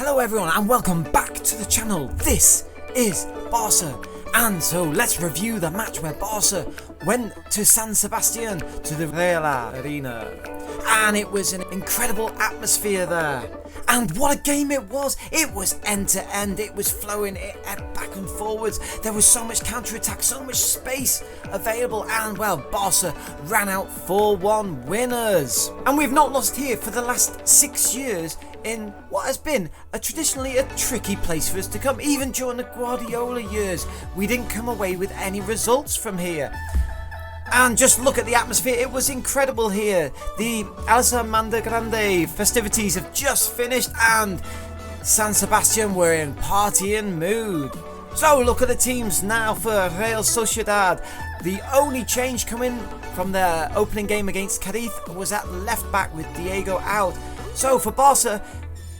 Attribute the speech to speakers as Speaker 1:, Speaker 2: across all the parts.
Speaker 1: Hello everyone and welcome back to the channel. This is Barca, and so let's review the match where Barca went to San Sebastian, to the Reale Arena, and it was an incredible atmosphere there. And what a game it was! It was end to end, it was flowing back and forwards, there was so much counter-attack, so much space available, and well, Barca ran out 4-1 winners. And we've not lost here for the last 6 years in what has been traditionally a tricky place for us to come. Even during the Guardiola years, we didn't come away with any results from here. And just look at the atmosphere, it was incredible here. The Alessandra Grande festivities have just finished and San Sebastian were in partying mood. So look at the teams now for Real Sociedad. The only change coming from their opening game against Cadiz was at left back with Diego out. So for Barca,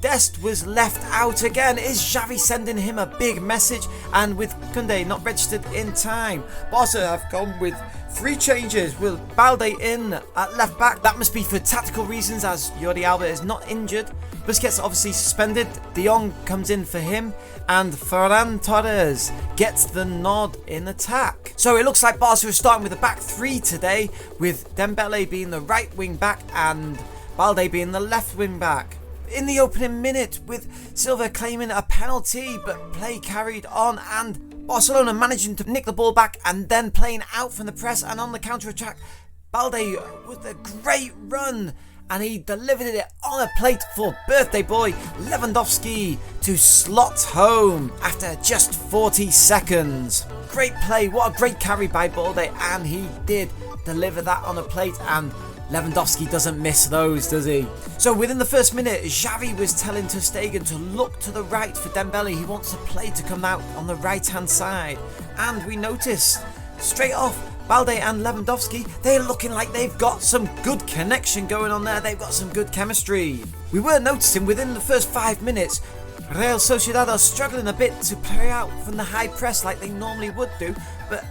Speaker 1: Dest was left out again. Is Xavi sending him a big message? And with Kunde not registered in time, Barca have gone with 3 changes, with Balde in at left back. That must be for tactical reasons as Jordi Alba is not injured. Busquets obviously suspended, De Jong comes in for him, and Ferran Torres gets the nod in attack. So it looks like Barca is starting with a back 3 today, with Dembele being the right wing back and Balde being the left wing back. In the opening minute, with Silva claiming a penalty, but play carried on and Barcelona managing to nick the ball back and then playing out from the press and on the counter-attack. Balde with a great run and he delivered it on a plate for birthday boy Lewandowski to slot home after just 40 seconds. Great play, what a great carry by Balde, and he did deliver that on a plate, and Lewandowski doesn't miss those, does he? So within the first minute, Xavi was telling ter Stegen to look to the right for Dembele. He wants the play to come out on the right hand side. And we notice straight off, Balde and Lewandowski, they're looking like they've got some good connection going on there. They've got some good chemistry. We were noticing within the first 5 minutes, Real Sociedad are struggling a bit to play out from the high press like they normally would do, but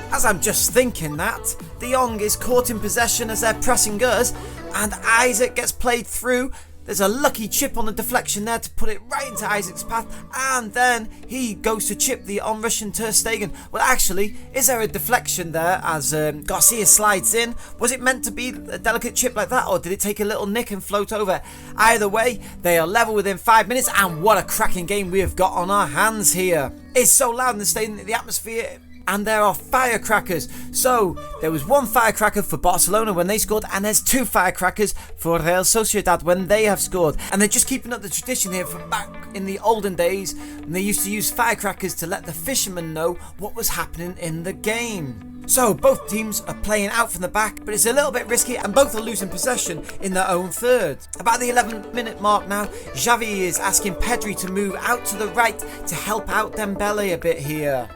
Speaker 1: as I'm just thinking that, De Jong is caught in possession as they're pressing us, and Isaac gets played through. There's a lucky chip on the deflection there to put it right into Isaac's path, and then he goes to chip the on-rushing ter Stegen. Well, actually, is there a deflection there as Garcia slides in? Was it meant to be a delicate chip like that, or did it take a little nick and float over? Either way, they are level within 5 minutes, and what a cracking game we have got on our hands here. It's so loud in the stadium, the atmosphere, and there are firecrackers. So there was 1 firecracker for Barcelona when they scored, and there's 2 firecrackers for Real Sociedad when they have scored. And they're just keeping up the tradition here from back in the olden days when they used to use firecrackers to let the fishermen know what was happening in the game. So both teams are playing out from the back, but it's a little bit risky and both are losing possession in their own third. About the 11th-minute mark now, Xavi is asking Pedri to move out to the right to help out Dembele a bit here.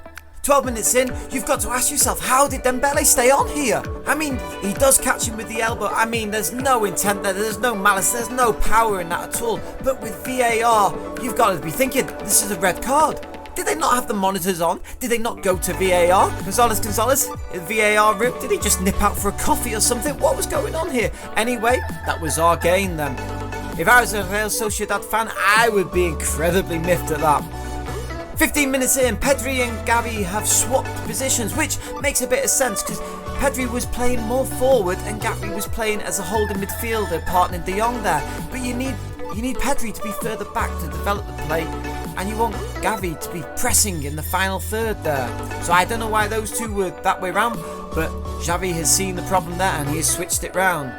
Speaker 1: 12 minutes in, you've got to ask yourself, how did Dembele stay on here? I mean, he does catch him with the elbow. I mean, there's no intent there, there's no malice, there's no power in that at all. But with VAR, you've got to be thinking, this is a red card. Did they not have the monitors on? Did they not go to VAR? Gonzalez, VAR room? Did he just nip out for a coffee or something? What was going on here? Anyway, that was our game then. If I was a Real Sociedad fan, I would be incredibly miffed at that. 15 minutes in, Pedri and Gavi have swapped positions, which makes a bit of sense because Pedri was playing more forward and Gavi was playing as a holding midfielder, partnering De Jong there. But you need Pedri to be further back to develop the play, and you want Gavi to be pressing in the final third there. So I don't know why those two were that way round, but Xavi has seen the problem there and he has switched it round.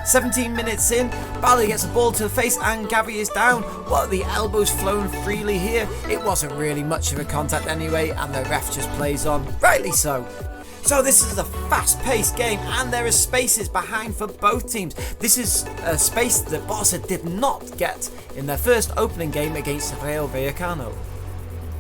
Speaker 1: 17 minutes in, Balde gets a ball to the face and Gavi is down. Well, the elbow's flown freely here. It wasn't really much of a contact anyway, and the ref just plays on. Rightly so. So this is a fast-paced game and there are spaces behind for both teams. This is a space that Barca did not get in their first opening game against Real Vallecano.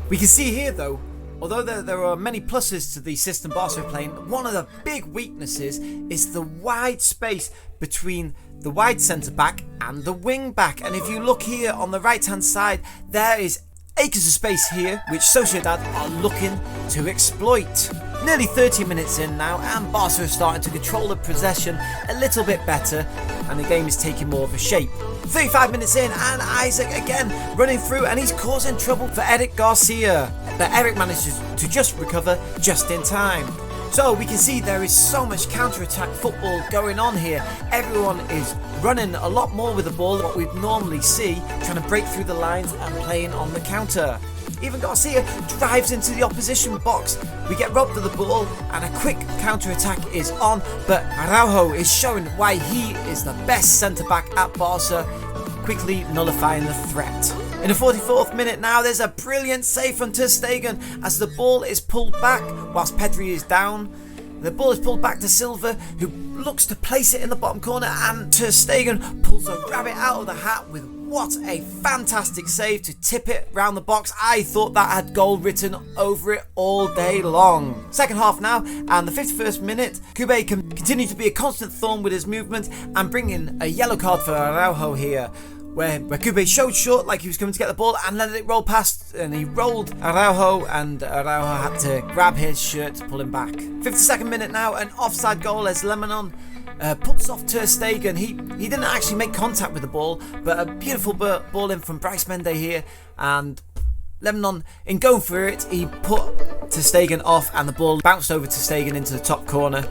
Speaker 1: We can see here though, although there are many pluses to the system Barca are playing, one of the big weaknesses is the wide space between the wide centre-back and the wing-back. And if you look here on the right-hand side, there is acres of space here which Sociedad are looking to exploit. Nearly 30 minutes in now, and Barca are starting to control the possession a little bit better, and the game is taking more of a shape. 35 minutes in, and Isaac again running through, and he's causing trouble for Eric Garcia, but Eric manages to just recover just in time. So we can see there is so much counter-attack football going on here. Everyone is running a lot more with the ball than what we'd normally see, trying to break through the lines and playing on the counter. Even Garcia drives into the opposition box. We get robbed of the ball and a quick counter-attack is on, but Araujo is showing why he is the best centre-back at Barca, quickly nullifying the threat. In the 44th minute now, there's a brilliant save from Ter Stegen as the ball is pulled back whilst Pedri is down. The ball is pulled back to Silva, who looks to place it in the bottom corner, and Ter Stegen pulls a rabbit out of the hat with what a fantastic save to tip it round the box. I thought that had goal written over it all day long. Second half now, and the 51st minute, Kube can continue to be a constant thorn with his movement and bring in a yellow card for Araujo here. Where Kube showed short like he was coming to get the ball and let it roll past, and he rolled Araujo, and Araujo had to grab his shirt to pull him back. 52nd minute now, an offside goal as Lemon puts off Ter Stegen. He didn't actually make contact with the ball, but a beautiful ball in from Bryce Mende here, and Lemon, in going for it, he put Ter Stegen off, and the ball bounced over Ter Stegen into the top corner.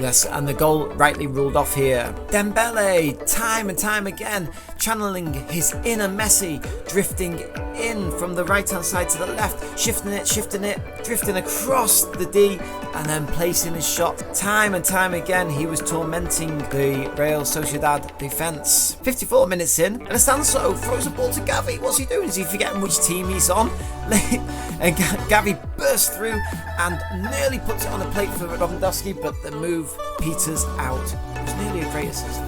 Speaker 1: Yes, and the goal rightly ruled off here. Dembele, time and time again, channeling his inner Messi, drifting in from the right hand side to the left, shifting it, drifting across the D, and then placing his shot. Time and time again, he was tormenting the Real Sociedad defence. 54 minutes in, and Astanso throws a ball to Gavi. What's he doing? Is he forgetting which team he's on? And Gavi bursts through and nearly puts it on the plate for Lewandowski, but the move peters out. It was nearly a great assist.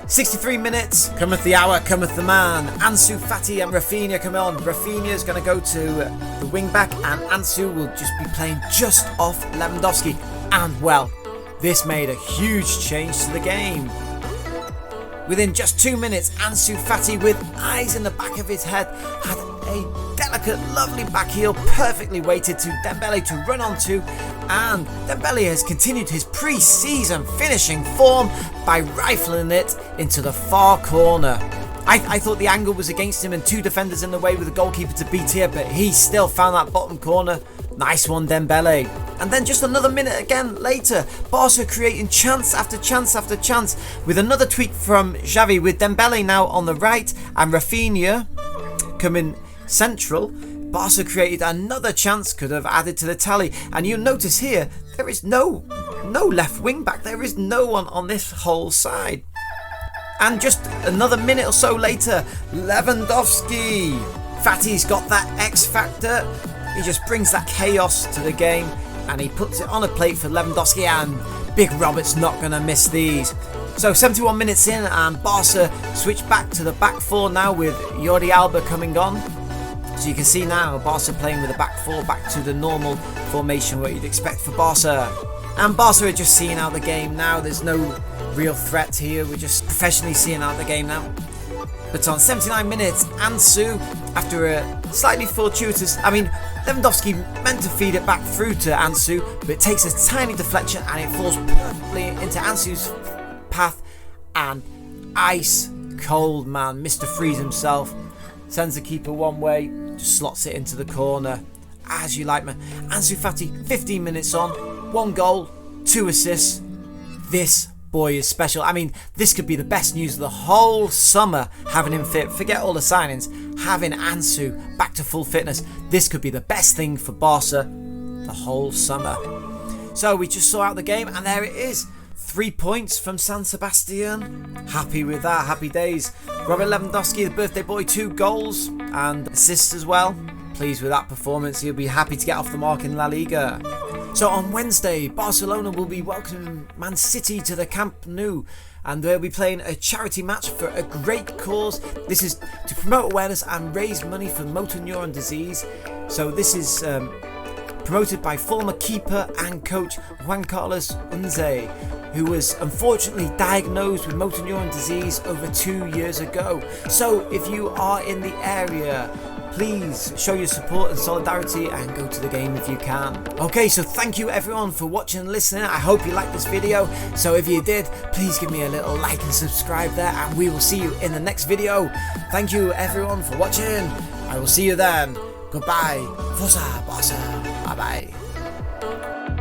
Speaker 1: 63 minutes, cometh the hour, cometh the man. Ansu Fati and Rafinha come on. Rafinha's going to go to the wing back, and Ansu will just be playing just off Lewandowski. And well, this made a huge change to the game. Within just 2 minutes, Ansu Fati, with eyes in the back of his head, had a delicate, lovely back heel perfectly weighted to Dembele to run onto, and Dembele has continued his pre-season finishing form by rifling it into the far corner. I thought the angle was against him and two defenders in the way with the goalkeeper to beat here, but he still found that bottom corner. Nice one, Dembele. And then just another minute again later, Barca creating chance after chance after chance with another tweak from Xavi, with Dembele now on the right and Rafinha coming central. Barca created another chance, could have added to the tally, and you'll notice here there is no left wing back. There is no one on this whole side. And just another minute or so later, Lewandowski. Fati's got that X factor. He just brings that chaos to the game, and he puts it on a plate for Lewandowski, and Big Robert's not going to miss these. So 71 minutes in, and Barca switch back to the back four now with Jordi Alba coming on. So you can see now Barca playing with a back four, back to the normal formation what you'd expect for Barca. And Barca are just seeing out the game now. There's no real threat here. We're just professionally seeing out the game now. But on 79 minutes, Ansu, after a slightly fortuitous, Lewandowski meant to feed it back through to Ansu, but it takes a tiny deflection and it falls perfectly into Ansu's path, and ice cold man, Mr. Freeze himself, sends the keeper one way, just slots it into the corner. As you like, man. Ansu Fati, 15 minutes on, 1 goal, 2 assists. This boy is special. This could be the best news of the whole summer, having him fit. Forget all the signings. Having Ansu back to full fitness. This could be the best thing for Barca the whole summer. So we just saw out the game, and there it is. 3 points from San Sebastian. Happy with that. Happy days. Robert Lewandowski, the birthday boy, 2 goals and assists as well. Pleased with that performance. He'll be happy to get off the mark in La Liga. So on Wednesday, Barcelona will be welcoming Man City to the Camp Nou, and they'll be playing a charity match for a great cause. This is to promote awareness and raise money for motor neuron disease. So this is promoted by former keeper and coach Juan Carlos Unze, who was unfortunately diagnosed with motor neuron disease over 2 years ago. So if you are in the area, please show your support and solidarity and go to the game if you can. Okay, so thank you everyone for watching and listening. I hope you liked this video. So if you did, please give me a little like and subscribe there, and we will see you in the next video. Thank you everyone for watching. I will see you then. Goodbye. Forza Barca. Bye bye.